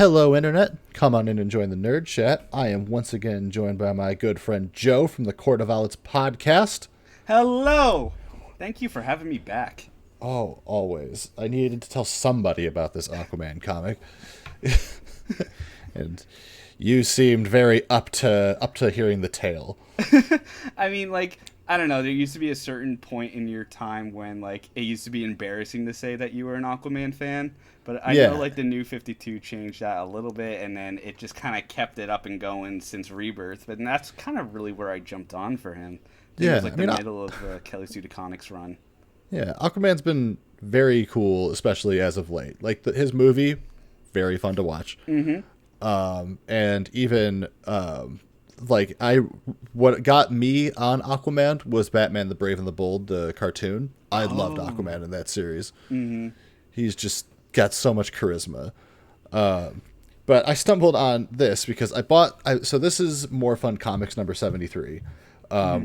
Hello, Internet. Come on in and join the NerdChat. I am once again joined by my good friend Joe from the Court of Owlets podcast. Hello! Thank you for having me back. Oh, always. I needed to tell somebody about this Aquaman comic. And you seemed very up to hearing the tale. I mean, I don't know, there used to be a certain point in your time when, it used to be embarrassing to say that you were an Aquaman fan. But I know, the New 52 changed that a little bit, and then it just kind of kept it up and going since Rebirth. But that's kind of really where I jumped on for him. It was the middle of Kelly Sue DeConnick's run. Yeah, Aquaman's been very cool, especially as of late. His movie, very fun to watch. Mm-hmm. And even, what got me on Aquaman was Batman the Brave and the Bold, the cartoon. I loved Aquaman in that series. Mm-hmm. He's just got so much charisma. But I stumbled on this because so this is More Fun Comics number 73,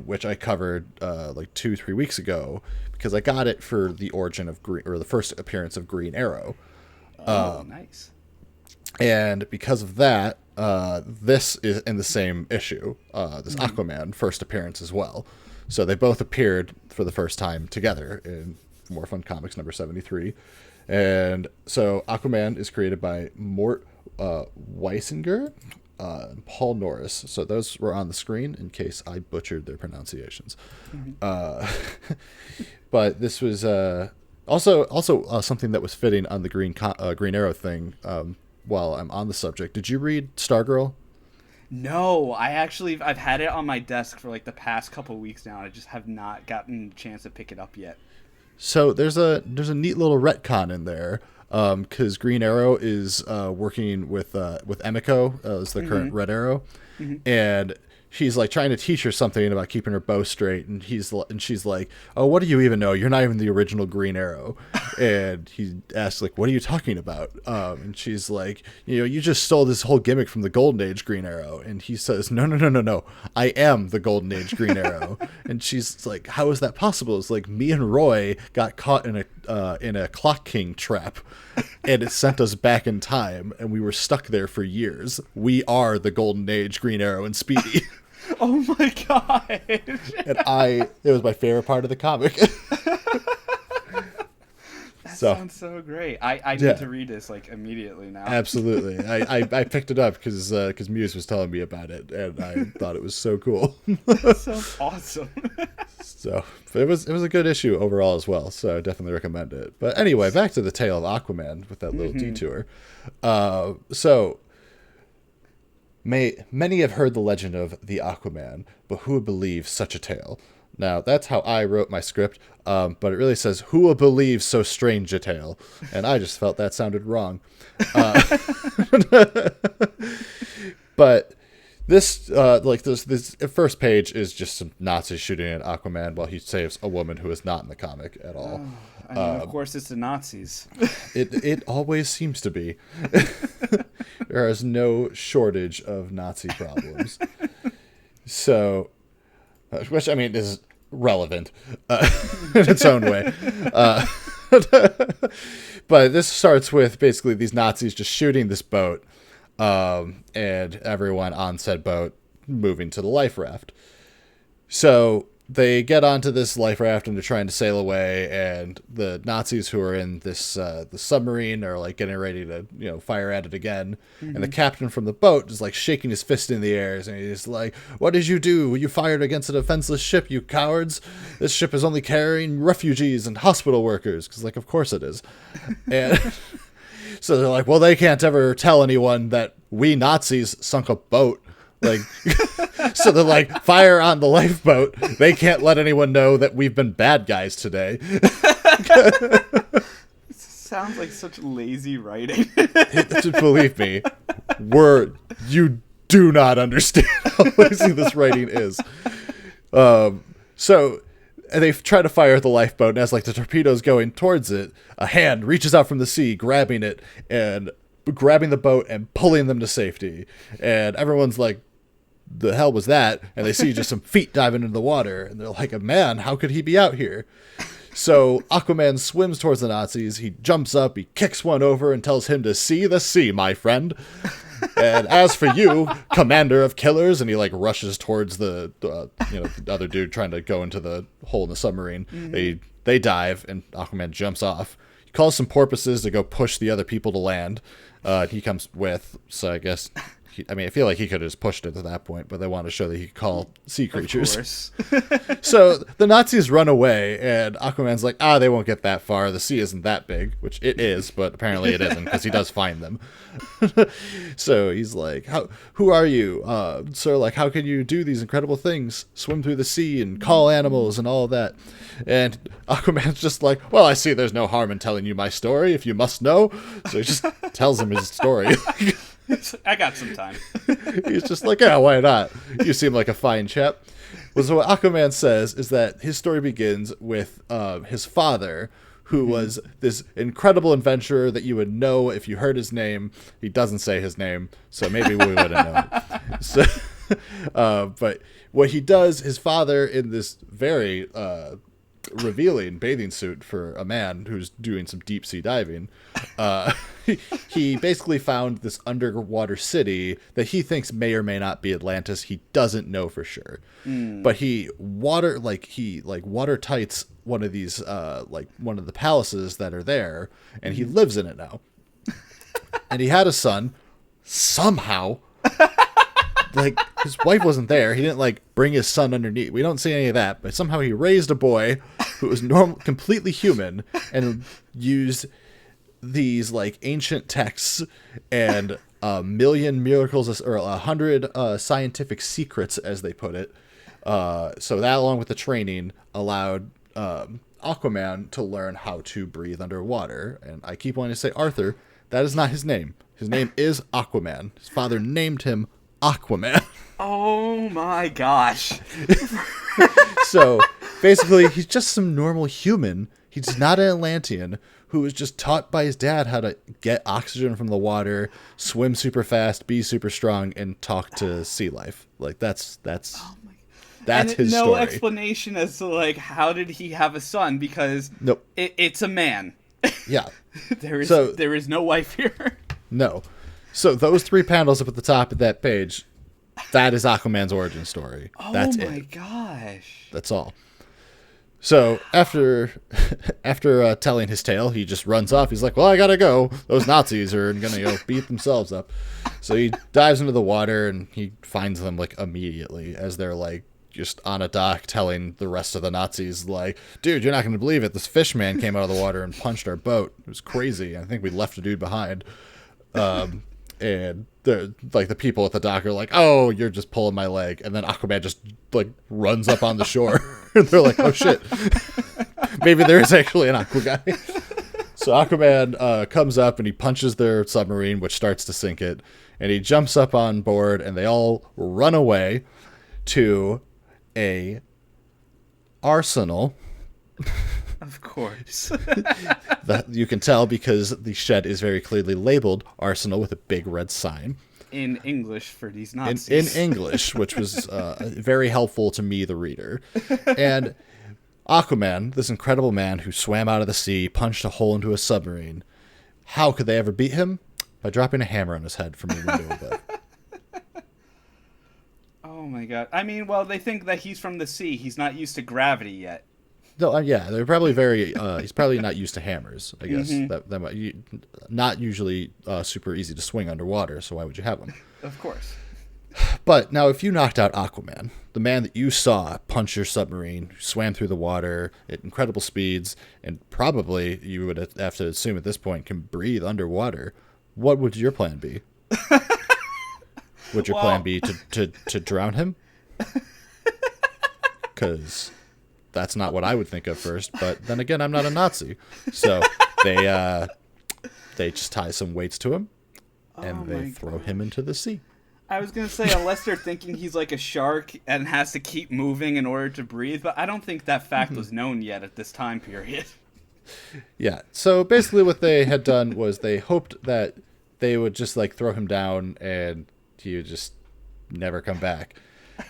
which I covered 2-3 weeks ago because I got it for the origin of the first appearance of Green Arrow. Nice. And because of that, this is in the same issue, this Aquaman first appearance as well. So they both appeared for the first time together in More Fun Comics number 73. And so Aquaman is created by Mort Weisinger and Paul Norris. So those were on the screen in case I butchered their pronunciations. Mm-hmm. But this was also something that was fitting on the Green Arrow thing. While I'm on the subject, did you read Stargirl? No, I've had it on my desk for the past couple weeks now. I just have not gotten a chance to pick it up yet. So there's a neat little retcon in there, because Green Arrow is working with Emiko as the current Red Arrow, and he's trying to teach her something about keeping her bow straight, and she's like, "Oh, what do you even know? You're not even the original Green Arrow." And he asks "What are you talking about?" And she's like, "You just stole this whole gimmick from the Golden Age Green Arrow." And he says, "No. I am the Golden Age Green Arrow." And she's like, "How is that possible?" It's like, me and Roy got caught in a Clock King trap, and it sent us back in time, and we were stuck there for years. We are the Golden Age Green Arrow and Speedy. Oh my god! And it was my favorite part of the comic. That sounds so great. I need to read this immediately now. Absolutely. I picked it up because Muse was telling me about it, and I thought it was so cool. That sounds awesome. So it was a good issue overall as well, so I definitely recommend it. But anyway, back to the tale of Aquaman with that little detour. So many have heard the legend of the Aquaman, but who would believe such a tale? Now, that's how I wrote my script, but it really says, "Who will believe so strange a tale?" And I just felt that sounded wrong. But this first page is just some Nazis shooting at Aquaman while he saves a woman who is not in the comic at all. Of course, it's the Nazis. It always seems to be. There is no shortage of Nazi problems. So, which, I mean, is relevant in its own way. But this starts with basically these Nazis just shooting this boat, and everyone on said boat moving to the life raft. So they get onto this life raft and they're trying to sail away, and the Nazis who are in this the submarine are getting ready to fire at it again. And the captain from the boat is shaking his fist in the air, and he's like, "What did you do? You fired against a defenseless ship, you cowards! This ship is only carrying refugees and hospital workers," because of course it is. And so they're like, "Well, they can't ever tell anyone that we Nazis sunk a boat." So they're like, "Fire on the lifeboat. They can't let anyone know that we've been bad guys today." Sounds like such lazy writing. Believe me, you do not understand how lazy this writing is. So they try to fire at the lifeboat, and as the torpedo's going towards it, a hand reaches out from the sea, grabbing it and grabbing the boat and pulling them to safety. And everyone's like, "The hell was that?" And they see just some feet diving into the water, and they're like, "Man, how could he be out here?" So Aquaman swims towards the Nazis. He jumps up, he kicks one over and tells him to see the sea, my friend. And as for you, commander of killers, and he like rushes towards the the other dude trying to go into the hole in the submarine. Mm-hmm. They dive, and Aquaman jumps off. He calls some porpoises to go push the other people to land. He comes with, so I guess, I feel like he could have just pushed it at that point, but they want to show that he could call sea creatures. Of course. So the Nazis run away, and Aquaman's like, they won't get that far. The sea isn't that big, which it is, but apparently it isn't, because he does find them. So he's like, who are you? Sir, like, how can you do these incredible things? Swim through the sea and call animals and all of that. And Aquaman's just like, well, I see there's no harm in telling you my story, if you must know. So he just tells him his story. I got some time. He's just like, yeah, why not? You seem like a fine chap. Well, so what Aquaman says is that his story begins with his father, who was this incredible adventurer that you would know if you heard his name. He doesn't say his name, so maybe we wouldn't know it. So, but what he does, his father, in this very revealing bathing suit for a man who's doing some deep sea diving, he basically found this underwater city that he thinks may or may not be Atlantis. He doesn't know for sure, but he watertights one of these one of the palaces that are there, and he lives in it now. And he had a son somehow. Like, his wife wasn't there. He didn't bring his son underneath. We don't see any of that, but somehow he raised a boy who was completely human, and used these ancient texts and a million miracles, or 100 scientific secrets, as they put it. So that, along with the training, allowed Aquaman to learn how to breathe underwater. And I keep wanting to say Arthur. That is not his name. His name is Aquaman. His father named him Aquaman. Oh my gosh. So basically, he's just some normal human. He's not an Atlantean who was just taught by his dad how to get oxygen from the water, swim super fast, be super strong, and talk to sea life. That's his no story. Explanation as to how did he have a son, because nope. It's a man. Yeah. there is no wife here. No. So those 3 panels up at the top of that page, that is Aquaman's origin story. That's it. Oh my gosh. That's all. So after telling his tale, he just runs off. He's like, well, I gotta go. Those Nazis are gonna beat themselves up. So he dives into the water, and he finds them immediately as they're just on a dock telling the rest of the Nazis, dude, you're not gonna believe it. This fish man came out of the water and punched our boat. It was crazy. I think we left a dude behind. And the people at the dock are like, oh, you're just pulling my leg. And then Aquaman just runs up on the shore. And they're like, oh shit, maybe there is actually an Aqua guy. So Aquaman comes up and he punches their submarine, which starts to sink it. And he jumps up on board, and they all run away to a arsenal. Of course. That you can tell because the shed is very clearly labeled Arsenal with a big red sign. In English for these Nazis. In English, which was very helpful to me, the reader. And Aquaman, this incredible man who swam out of the sea, punched a hole into a submarine. How could they ever beat him? By dropping a hammer on his head from a window above. Oh my god. Well, they think that he's from the sea. He's not used to gravity yet. No, yeah, they're probably very. He's probably not used to hammers. I guess that might not usually super easy to swing underwater. So why would you have them? Of course. But now, if you knocked out Aquaman, the man that you saw punch your submarine, swam through the water at incredible speeds, and probably you would have to assume at this point can breathe underwater, what would your plan be? Would your plan be to drown him? Because that's not what I would think of first, but then again, I'm not a Nazi. So they just tie some weights to him, and they throw him into the sea. I was going to say, unless they're thinking he's like a shark and has to keep moving in order to breathe, but I don't think that fact was known yet at this time period. Yeah, so basically what they had done was they hoped that they would just throw him down and he would just never come back.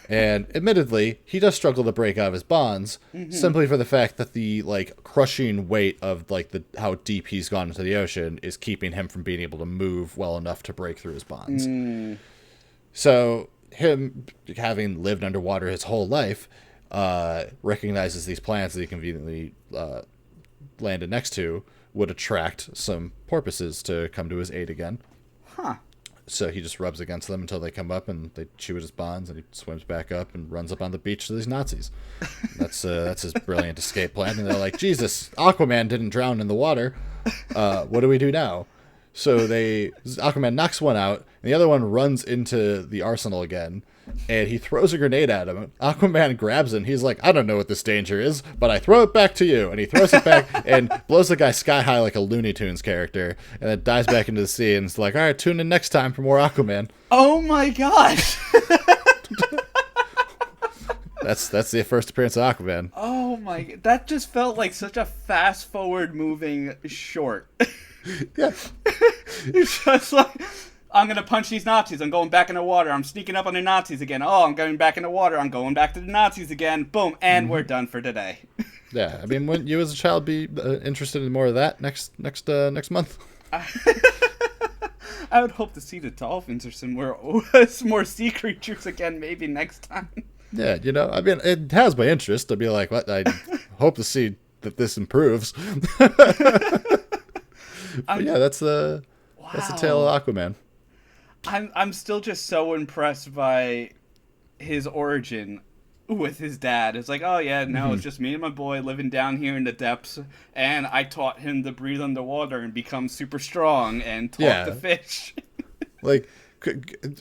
And admittedly, he does struggle to break out of his bonds, simply for the fact that the like crushing weight of like how deep he's gone into the ocean is keeping him from being able to move well enough to break through his bonds. So him, having lived underwater his whole life, recognizes these plants that he conveniently landed next to would attract some porpoises to come to his aid again. Huh. So he just rubs against them until they come up and they chew at his bonds, and he swims back up and runs up on the beach to these Nazis. That's his brilliant escape plan. And they're like, Jesus, Aquaman didn't drown in the water. What do we do now? So Aquaman knocks one out, and the other one runs into the arsenal again, and he throws a grenade at him. Aquaman grabs it, and he's like, I don't know what this danger is, but I throw it back to you. And he throws it back and blows the guy sky high like a Looney Tunes character, and then dives back into the sea, and it's like, all right, tune in next time for more Aquaman. Oh my gosh! That's the first appearance of Aquaman. Oh my, that just felt like such a fast forward moving short. Yeah. It's just like, I'm going to punch these Nazis. I'm going back in the water. I'm sneaking up on the Nazis again. Oh, I'm going back in the water. I'm going back to the Nazis again. Boom. And we're done for today. Yeah. I mean, wouldn't you as a child be interested in more of that next month? I would hope to see the dolphins or some more sea creatures again maybe next time. Yeah. I mean, it has my interest. I'd be like, what? I hope to see that this improves. Yeah, that's the tale of Aquaman. I'm still just so impressed by his origin with his dad. It's like, oh yeah, no, it's just me and my boy living down here in the depths, and I taught him to breathe underwater and become super strong and talk to fish. Like,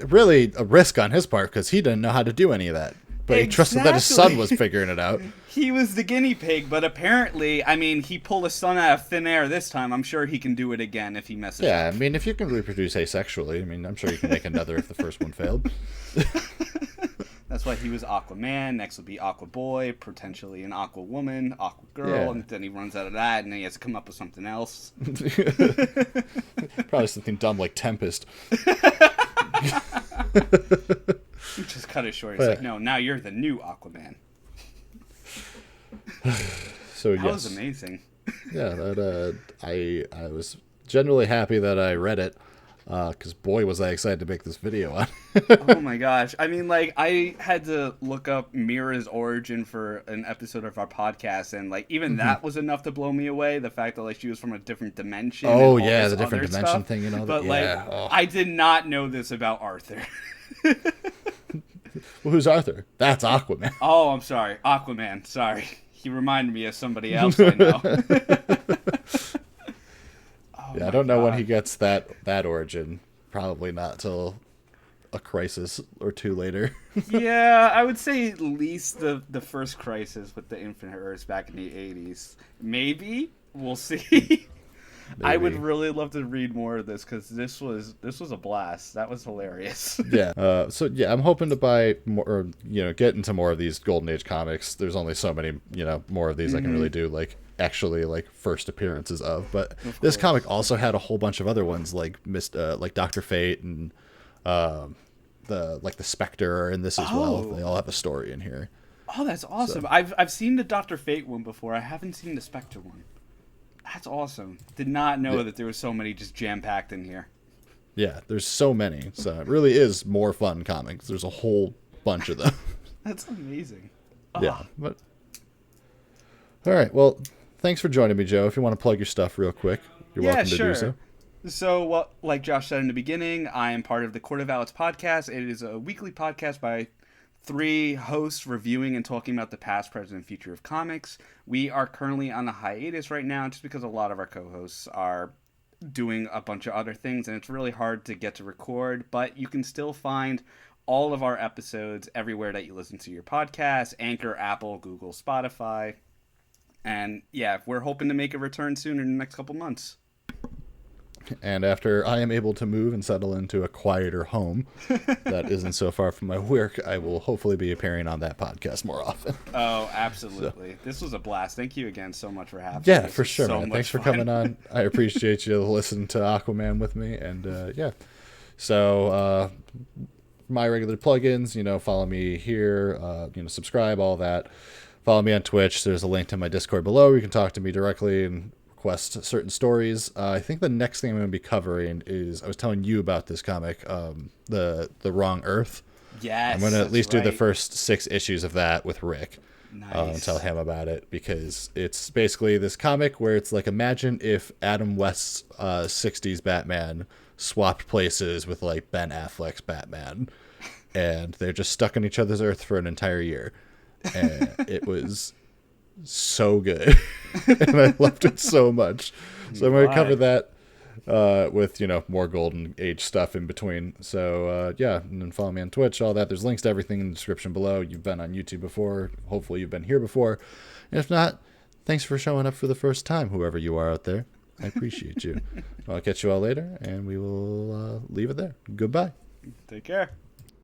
really a risk on his part because he didn't know how to do any of that. But he trusted that his son was figuring it out. He was the guinea pig, but apparently, I mean, he pulled his son out of thin air this time. I'm sure he can do it again if he messes up. Yeah, I mean, if you can reproduce asexually, I mean, I'm sure you can make another if the first one failed. That's why he was Aquaman. Next will be Aqua Boy, potentially an Aqua Woman, Aqua Girl, and then he runs out of that, and then he has to come up with something else. Probably something dumb like Tempest. You just cut it short. It's like, no, now you're the new Aquaman. So that was amazing. Yeah, that I was genuinely happy that I read it, because boy was I excited to make this video on. Oh my gosh! I mean, like, I had to look up Mira's origin for an episode of our podcast, and like even that was enough to blow me away. The fact that like she was from a different dimension. Oh yeah, the different dimension thing, you know. But I did not know this about Arthur. Well, who's Arthur? That's Aquaman. Oh, I'm sorry. Aquaman. Sorry. He reminded me of somebody else I know. I don't know when he gets that origin. Probably not till a crisis or two later. Yeah, I would say at least the first crisis with the Infinite Earths back in the 80s. Maybe. We'll see. Maybe. I would really love to read more of this because this was a blast. That was hilarious. Yeah. So yeah, I'm hoping to buy more, or get into more of these Golden Age comics. There's only so many, more of these I can really do, like actually like first appearances of. But this comic also had a whole bunch of other ones like like Dr. Fate and the Spectre are in this as well. They all have a story in here. Oh, that's awesome. So. I've seen the Dr. Fate one before. I haven't seen the Spectre one. That's awesome. Did not know that there was so many just jam-packed in here. Yeah, there's so many. So it really is more fun comics. There's a whole bunch of them. That's amazing. Yeah. But all right. Well, thanks for joining me, Joe. If you want to plug your stuff real quick, you're welcome to do so. So, like Josh said in the beginning, I am part of the Court of Owlets podcast. It is a weekly podcast by 3 hosts reviewing and talking about the past, present, and future of comics. We are currently on a hiatus right now just because a lot of our co-hosts are doing a bunch of other things, and it's really hard to get to record, but you can still find all of our episodes everywhere that you listen to your podcast: Anchor, Apple, Google, Spotify. And yeah, we're hoping to make a return soon in the next couple months. And after I am able to move and settle into a quieter home that isn't so far from my work, I will hopefully be appearing on that podcast more often. Oh, absolutely. So. This was a blast. Thank you again so much for having me. Yeah, for sure, man. Thanks for coming on. I appreciate you listening to Aquaman with me. And yeah, so my regular plugins, follow me here, subscribe, all that. Follow me on Twitch. There's a link to my Discord below. You can talk to me directly and request certain stories. I think the next thing I'm going to be covering is, I was telling you about this comic, the Wrong Earth. Yes, I'm going to at least do the first 6 issues of that with Rick. Nice. And tell him about it, because it's basically this comic where it's like, imagine if Adam West's 60s Batman swapped places with like Ben Affleck's Batman, and they're just stuck on each other's Earth for an entire year. And it was so good. And I loved it so much. So I'm going to cover that with, more Golden Age stuff in between. So, and then follow me on Twitch, all that. There's links to everything in the description below. You've been on YouTube before. Hopefully you've been here before. And if not, thanks for showing up for the first time, whoever you are out there. I appreciate you. I'll catch you all later, and we will leave it there. Goodbye. Take care.